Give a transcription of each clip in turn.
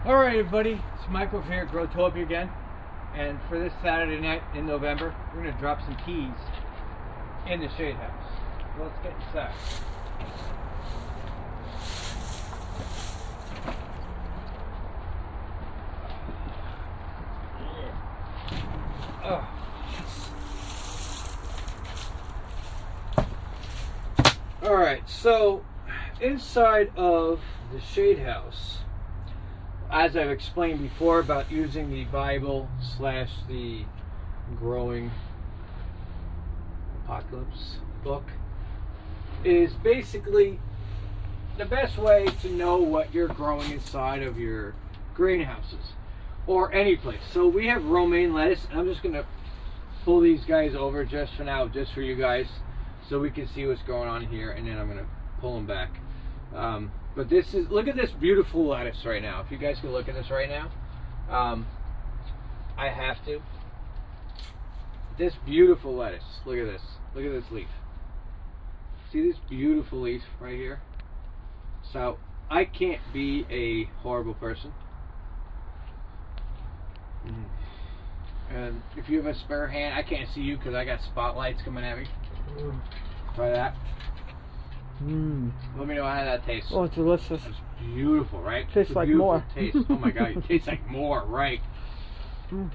Alright everybody, it's Michael here at Growtopia again, and for this Saturday night in November, we're going to drop some keys in the shade house. So let's get inside. Alright, so inside of the shade house, as I've explained before about using the Bible / the Growing Apocalypse book, is basically the best way to know what you're growing inside of your greenhouses or any place. So we have romaine lettuce, and I'm just going to pull these guys over just for now, just for you guys, so we can see what's going on here, and then I'm going to pull them back. But this is, look at this beautiful lettuce right now. If you guys can look at this right now, I have to. This beautiful lettuce, look at this. Look at this leaf. See this beautiful leaf right here? So I can't be a horrible person. And if you have a spare hand, I can't see you because I got spotlights coming at me. Try that. Let me know how that tastes. Oh, it's delicious. It's beautiful, right? Tastes like more. Taste. Oh my god, it tastes like more, right? And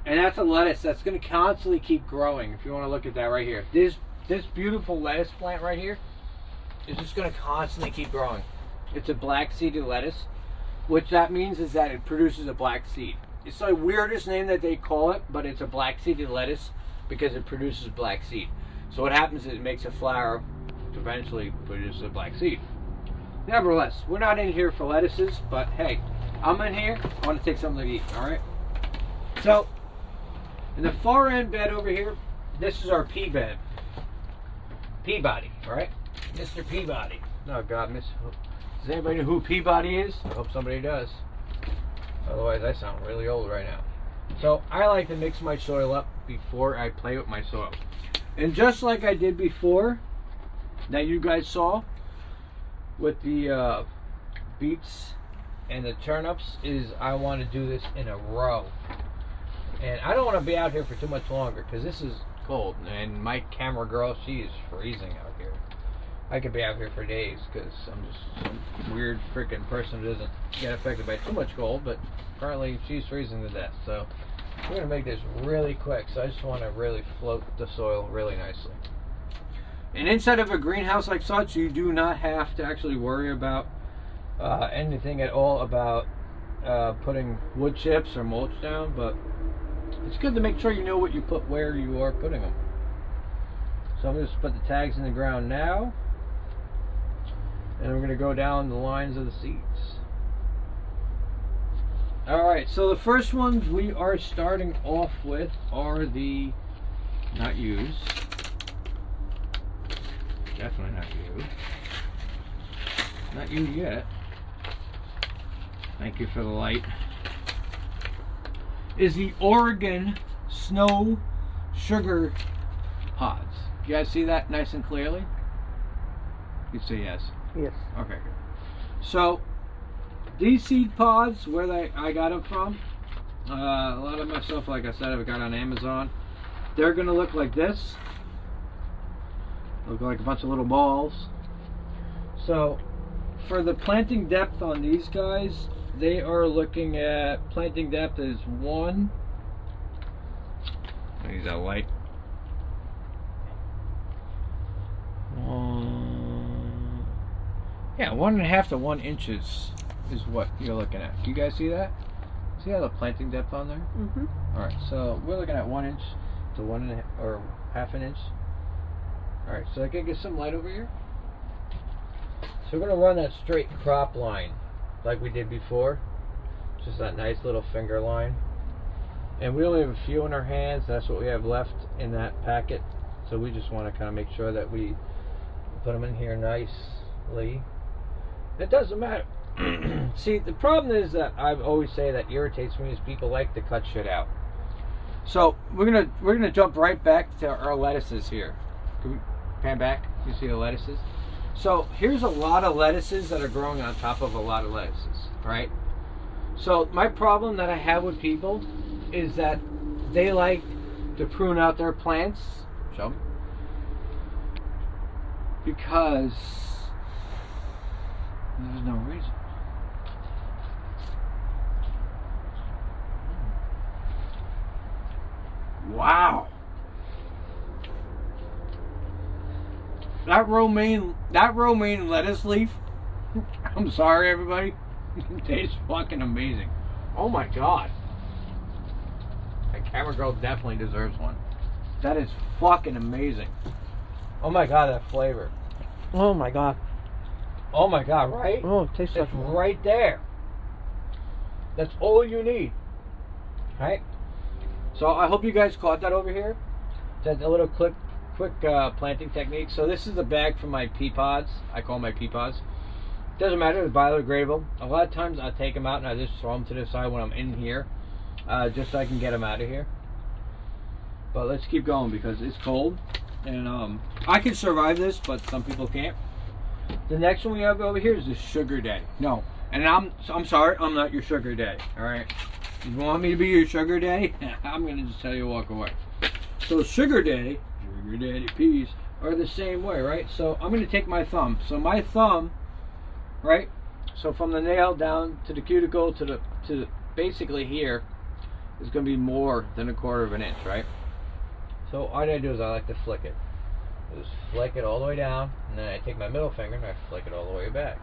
that's a lettuce that's going to constantly keep growing. If you want to look at that right here, this beautiful lettuce plant right here is just going to constantly keep growing. It's a black seeded lettuce, which that means is that it produces a black seed. It's the weirdest name that they call it, but it's a black seeded lettuce because it produces black seed. So what happens is it makes a flower, which eventually produces a black seed. Nevertheless, we're not in here for lettuces, but hey, I'm in here. I want to take something to eat. All right. So in the far end bed over here, this is our pea bed. Peabody, all right? Mr. Peabody. Oh God, does anybody know who Peabody is? I hope somebody does. Otherwise, I sound really old right now. So I like to mix my soil up before I play with my soil. And just like I did before, that you guys saw with the beets and the turnips, is I want to do this in a row. And I don't want to be out here for too much longer because this is cold, and my camera girl, she is freezing out here. I could be out here for days because I'm just some weird freaking person who doesn't get affected by too much cold, but apparently she's freezing to death. So we're going to make this really quick. So I just want to really float the soil really nicely. And inside of a greenhouse like such, you do not have to actually worry about anything at all about putting wood chips or mulch down, but it's good to make sure you know what you put where you are putting them. So I'm going to put the tags in the ground now, and we're going to go down the lines of the seeds. Alright, so the first ones we are starting off with are the not used. Definitely not you. Not you yet. Thank you for the light. Is the Oregon Snow Sugar Pods. You guys see that nice and clearly? You say yes. Yes. Okay, good. So these seed pods, where I got them from, a lot of my stuff, like I said, I've got on Amazon. They're going to look like this. Look like a bunch of little balls. So for the planting depth on these guys, they are looking at planting depth is 1. Use that light. 1.5 to 1 inches is what you're looking at. You guys see that? See how the planting depth on there? Alright, so we're looking at 1 inch to 1.5 or half an inch. Alright, so I can get some light over here. So we're going to run that straight crop line like we did before. Just that nice little finger line. And we only have a few in our hands. That's what we have left in that packet. So we just want to kind of make sure that we put them in here nicely. It doesn't matter. See, the problem is that I always say that irritates me is people like to cut shit out. So we're gonna jump right back to our lettuces here. Can we pan back? You see the lettuces? So here's a lot of lettuces that are growing on top of a lot of lettuces, right? So my problem that I have with people is that they like to prune out their plants. Show me. Because there's no reason. Wow. That romaine lettuce leaf, I'm sorry everybody, it tastes fucking amazing. Oh my god. That camera girl definitely deserves one. That is fucking amazing. Oh my god, that flavor. Oh my god. Oh my god, right? Oh, it tastes like it's right there. That's all you need. Right? So I hope you guys caught that over here. That's a little quick planting technique. So this is the bag for my pea pods. I call my pea pods. Doesn't matter, it's biodegradable. A lot of times I take them out and I just throw them to the side when I'm in here, just so I can get them out of here. But let's keep going because it's cold, and I can survive this, but some people can't. The next one we have over here is the sugar daddy. No, and I'm sorry, I'm not your sugar daddy. All right, if you want me to be your sugar daddy, I'm gonna just tell you to walk away. So sugar daddy peas are the same way, right? So I'm gonna take my thumb. So my thumb, right? So from the nail down to the cuticle to the basically here is gonna be more than 1/4 of an inch, right? So all I do is I like to flick it. I just flick it all the way down, and then I take my middle finger and I flick it all the way back.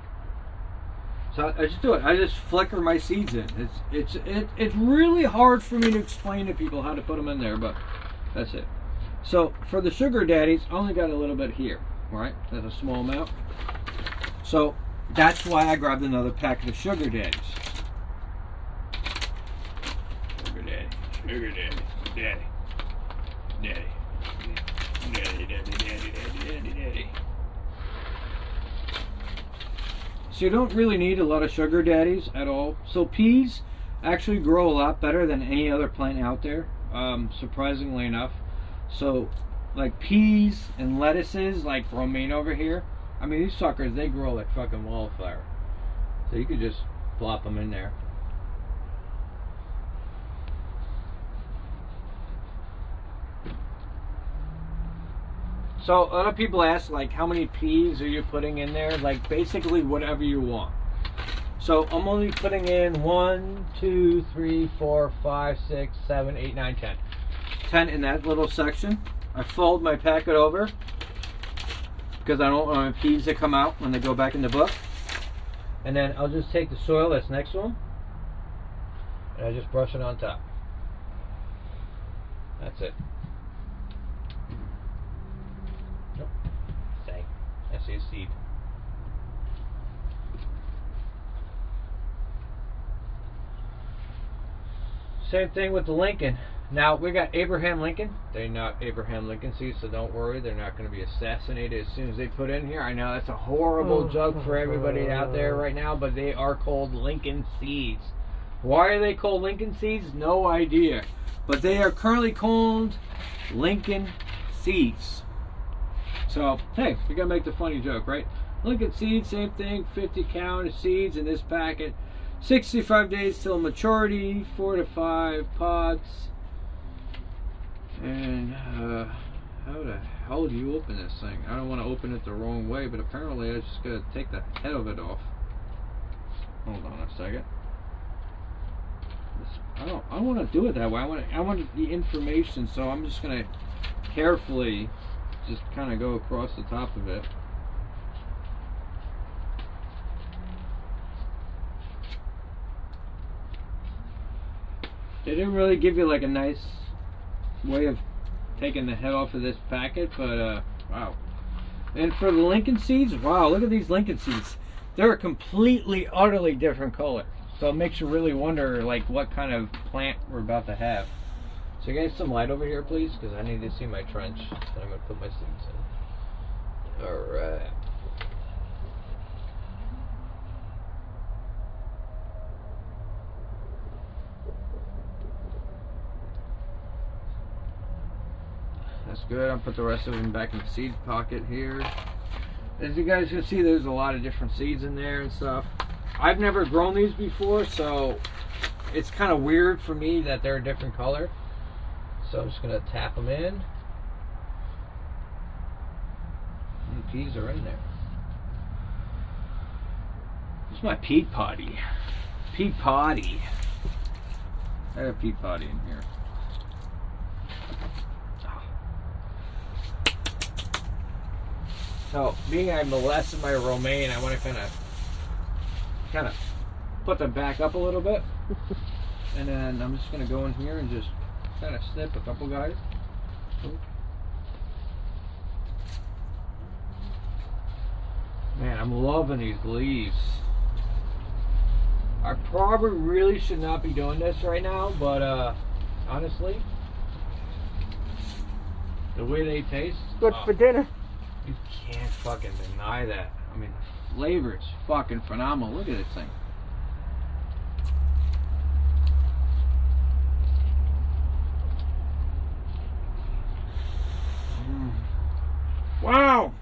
So I just do it. I just flicker my seeds in. It's really hard for me to explain to people how to put them in there, but that's it. So for the sugar daddies, I only got a little bit here, right? That's a small amount. So that's why I grabbed another packet of sugar daddies. Sugar daddy, sugar daddy, daddy. Daddy. Daddy, daddy, daddy, daddy, daddy. So you don't really need a lot of sugar daddies at all. So peas actually grow a lot better than any other plant out there, surprisingly enough. So like peas and lettuces, like romaine over here, I mean these suckers, they grow like fucking wildfire. So you could just plop them in there. So a lot of people ask, like, how many peas are you putting in there? Like, basically whatever you want. So I'm only putting in 1, 2, 3, 4, 5, 6, 7, 8, 9, 10. 10 in that little section. I fold my packet over because I don't want my peas to come out when they go back in the book. And then I'll just take the soil that's next to them and I just brush it on top. That's it. I see a seed. Same thing with the Lincoln. Now we got Abraham Lincoln. They're not Abraham Lincoln seeds, so don't worry. They're not going to be assassinated as soon as they put in here. I know that's a horrible joke for everybody out there right now, but they are called Lincoln seeds. Why are they called Lincoln seeds? No idea. But they are currently called Lincoln seeds. So, hey, we gotta make the funny joke, right? Lincoln seeds, same thing, 50 count of seeds in this packet. 65 days till maturity, 4 to 5 pods. And how the hell do you open this thing? I don't want to open it the wrong way, but apparently I just gotta take the head of it off. Hold on a second. I don't want to do it that way. I want the information, so I'm just gonna carefully just kind of go across the top of it. They didn't really give you like a nice way of taking the head off of this packet, but wow. And for the Lincoln seeds, wow, look at these Lincoln seeds. They're a completely, utterly different color. So it makes you really wonder like what kind of plant we're about to have. So you guys, some light over here, please, because I need to see my trench that I'm going to put my seeds in. Alright. That's good. I'll put the rest of them back in the seed pocket here. As you guys can see, there's a lot of different seeds in there and stuff. I've never grown these before, so it's kind of weird for me that they're a different color. So I'm just going to tap them in. And the peas are in there. This is my peat potty. Peat potty. I have peat potty in here. So, being I molested my romaine, I want to kind of put them back up a little bit. And then I'm just going to go in here and just kind of snip a couple guys. Man, I'm loving these leaves. I probably really should not be doing this right now, but honestly, the way they taste, Good for dinner. you can't fucking deny that. I mean, the flavor is fucking phenomenal. Look at this thing. Wow!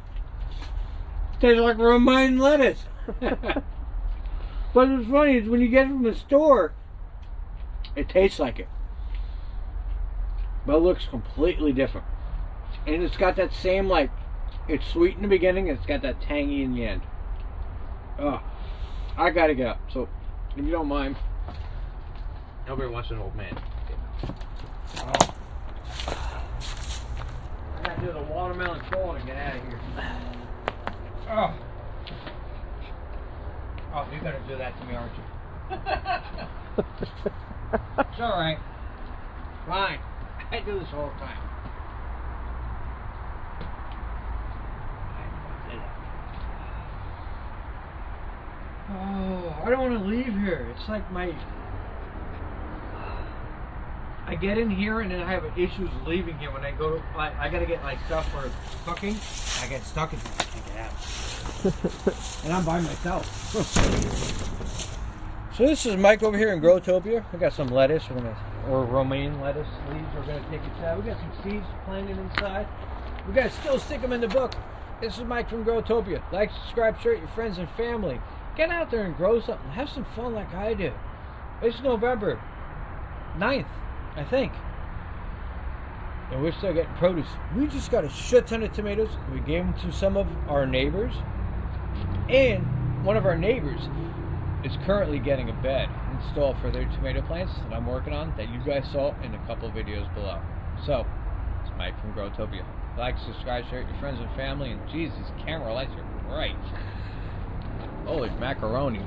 Tastes like romaine lettuce. But what's funny is when you get it from the store, it tastes like it. But it looks completely different. And it's got that same, like, it's sweet in the beginning, and it's got that tangy in the end. Oh, I gotta get up. So, if you don't mind, nobody wants an old man. Oh. I gotta do the watermelon crawl to get out of here. Oh. Oh, you're gonna do that to me, aren't you? It's alright. Fine. I do this all the time. Oh, I don't want to leave here. It's like I get in here and then I have issues leaving here when I go to, I gotta get like stuff for cooking. I get stuck in here. I can't get out. And I'm by myself. So this is Mike over here in Growtopia. We got some lettuce, or romaine lettuce leaves. We're gonna take a chat. We got some seeds planted inside. We gotta still stick them in the book. This is Mike from Growtopia. Like, subscribe, share it with your friends and family. Get out there and grow something. Have some fun like I do. It's November 9th, I think. And we're still getting produce. We just got a shit ton of tomatoes. We gave them to some of our neighbors. And one of our neighbors is currently getting a bed installed for their tomato plants that I'm working on that you guys saw in a couple videos below. So, it's Mike from Growtopia. Like, subscribe, share it with your friends and family. And geez, these camera lights are bright. Holy macaroni.